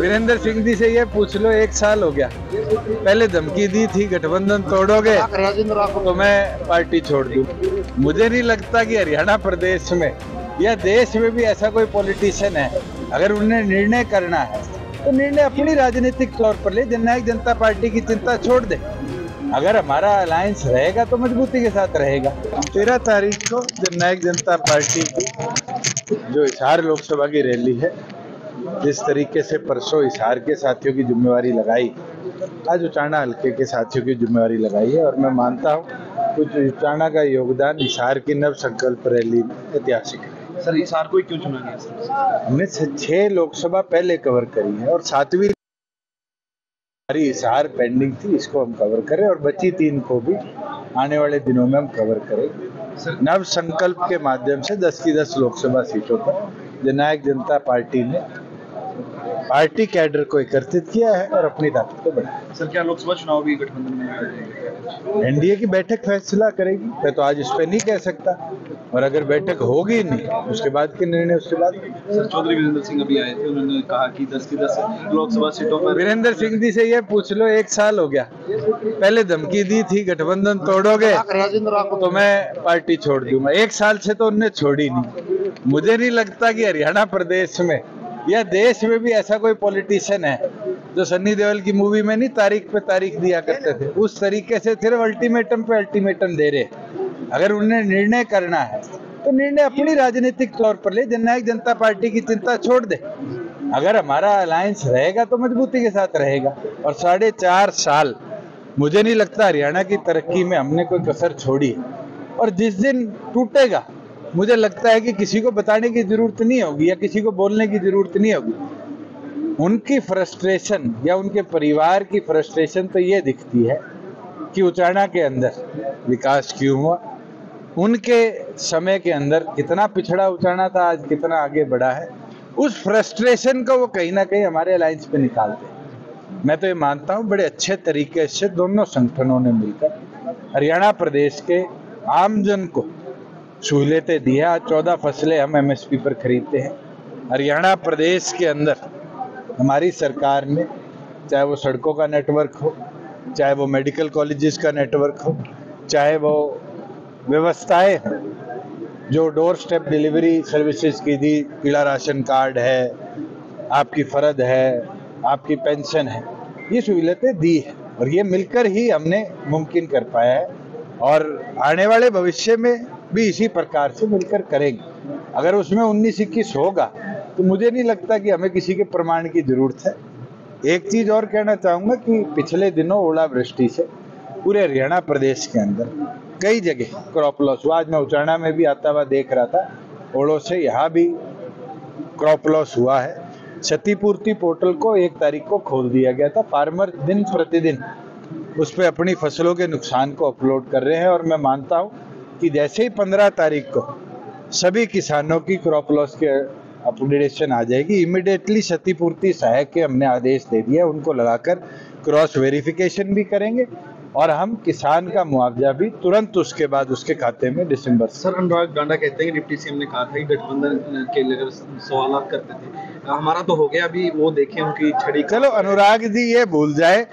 वीरेंद्र सिंह जी से ये पूछ लो, 1 साल हो गया। पहले धमकी दी थी गठबंधन तोड़ोगे तो मैं पार्टी छोड़ दूं। मुझे नहीं लगता कि हरियाणा प्रदेश में या देश में भी ऐसा कोई पॉलिटिशियन है, अगर उन्हें निर्णय करना है तो निर्णय अपनी राजनीतिक तौर पर ले। जननायक जनता पार्टी की चिंता छोड़ दे। अगर हमारा अलायंस रहेगा तो मजबूती के साथ रहेगा। 13 तारीख को जननायक जनता पार्टी की जो हिसार लोकसभा की रैली है, जिस तरीके से परसों हिसार के साथियों की जिम्मेवारी लगाई, आज उचाना हल्के के साथियों की जिम्मेवारी लगाई है। और मैं मानता हूँ कुछ उचाना का योगदान हिसार की नव संकल्प रैली में ऐतिहासिक है। सर, हिसार को क्यों चुना गया सर? हमने 6 लोकसभा पहले कवर करी है और 7वीं हमारी हिसार पेंडिंग थी, इसको हम कवर करें और बची 3 को भी आने वाले दिनों में हम कवर करेंगे। नव संकल्प के माध्यम से 10 की 10 लोकसभा सीटों पर जननायक जनता पार्टी ने पार्टी कैडर को एकत्रित किया है और अपनी ताकत को बढ़ाया। सर, क्या लोकसभा चुनाव भी गठबंधन में एनडीए की बैठक फैसला करेगी। मैं तो आज इस पे नहीं कह सकता, और अगर बैठक होगी नहीं उसके बाद के निर्णय उसके बाद। सर, चौधरी वीरेंद्र सिंह अभी आए थे, उन्होंने कहा कि 10 की 10 लोकसभा सीटों पर। वीरेंद्र सिंह जी से ये पूछ लो, 1 साल हो गया। पहले धमकी दी थी गठबंधन तोड़ोगे तो मैं पार्टी छोड़ दूंगा। 1 साल से तो उन्होंने छोड़ी नहीं। मुझे नहीं लगता कि हरियाणा प्रदेश में या देश में भी ऐसा कोई पॉलिटिशियन है जो सन्नी देओल की मूवी में नहीं तारीख पे तारीख दिया करते थे, उस तरीके से सिर्फ अल्टीमेटम पे अल्टीमेटम दे रहे। अगर उन्हें निर्णय करना है तो निर्णय अपनी राजनीतिक तौर पर ले। जननायक जनता पार्टी की चिंता छोड़ दे। अगर हमारा अलायंस रहेगा तो मजबूती के साथ रहेगा। और 4.5 साल मुझे नहीं लगता हरियाणा की तरक्की में हमने कोई कसर छोड़ी है। और जिस दिन टूटेगा मुझे लगता है कि किसी को बताने की जरूरत नहीं होगी या किसी को बोलने की जरूरत नहीं होगी। उनकी फ्रस्ट्रेशन या उनके परिवार की फ्रस्ट्रेशन तो ये दिखती है कि उचाना के अंदर विकास क्यों हुआ, उनके समय के अंदर कितना पिछड़ा उचाना था, आज कितना आगे बढ़ा है। उस फ्रस्ट्रेशन को वो कहीं ना कहीं हमारे अलायंस पे निकालते हैं। मैं तो ये मानता हूँ बड़े अच्छे तरीके से दोनों संगठनों ने मिलकर हरियाणा प्रदेश के आमजन को सहूलियतें दी है। आज 14 फसलें हम एमएसपी पर खरीदते हैं। हरियाणा प्रदेश के अंदर हमारी सरकार ने, चाहे वो सड़कों का नेटवर्क हो, चाहे वो मेडिकल कॉलेजेस का नेटवर्क हो, चाहे वो व्यवस्थाएं हो, जो डोर स्टेप डिलीवरी सर्विसेज की दी, पीला राशन कार्ड है, आपकी फर्द है, आपकी पेंशन है, ये सहूलियतें दी है और ये मिलकर ही हमने मुमकिन कर पाया है। और आने वाले भविष्य में भी इसी प्रकार से मिलकर करेंगे। अगर उसमें 19-21 होगा तो मुझे नहीं लगता कि हमें किसी के प्रमाण की जरूरत है। एक चीज और कहना चाहूंगा कि पिछले दिनों ओलावृष्टि से पूरे हरियाणा प्रदेश के अंदर कई जगह क्रॉप लॉस हुआ। आज मैं उचाना में भी आता हुआ देख रहा था, ओलों से यहाँ भी क्रॉप लॉस हुआ है। क्षतिपूर्ति पोर्टल को 1 तारीख को खोल दिया गया था। फार्मर दिन प्रतिदिन उस पर अपनी फसलों के नुकसान को अपलोड कर रहे हैं और मैं मानता हूं कि जैसे ही 15 तारीख को सभी किसानों की क्रॉप लॉस के अपडेशन आ जाएगी, इमीडिएटली क्षतिपूर्ति सहायक के हमने आदेश दे दिया, उनको लगाकर क्रॉस वेरिफिकेशन भी करेंगे और हम किसान का मुआवजा भी तुरंत उसके बाद उसके खाते में दिसंबर। सर, अनुराग डांडा कहते हैं कि डिप्टी सीएम ने कहा था कि गठबंधन के लेकर सवाल करते थे, हमारा तो हो गया, अभी वो देखें उनकी छड़ी। चलो अनुराग जी ये भूल जाए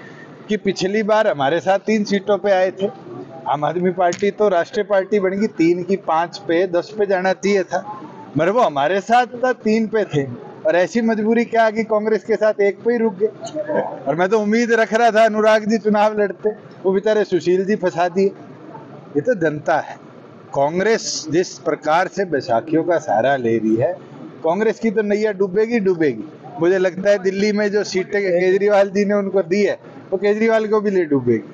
कि पिछली बार हमारे साथ 3 सीटों पे आए थे। आम आदमी पार्टी तो राष्ट्रीय पार्टी बन गई, 3 की 5 पे 10 पे जाना चाहिए था, मगर वो हमारे साथ 3 पे थे और ऐसी मजबूरी क्या कि कांग्रेस के साथ 1 पे ही रुक गए। और मैं तो उम्मीद रख रहा था अनुराग जी चुनाव लड़ते, वो बेचारे सुशील जी फंसा दिए। ये तो जनता है। कांग्रेस जिस प्रकार से बैसाखियों का सहारा ले रही है, कांग्रेस की तो नैया डूबेगी डूबेगी। मुझे लगता है दिल्ली में जो सीटें केजरीवाल जी ने उनको दी है वो केजरीवाल को भी ले डूबेगी।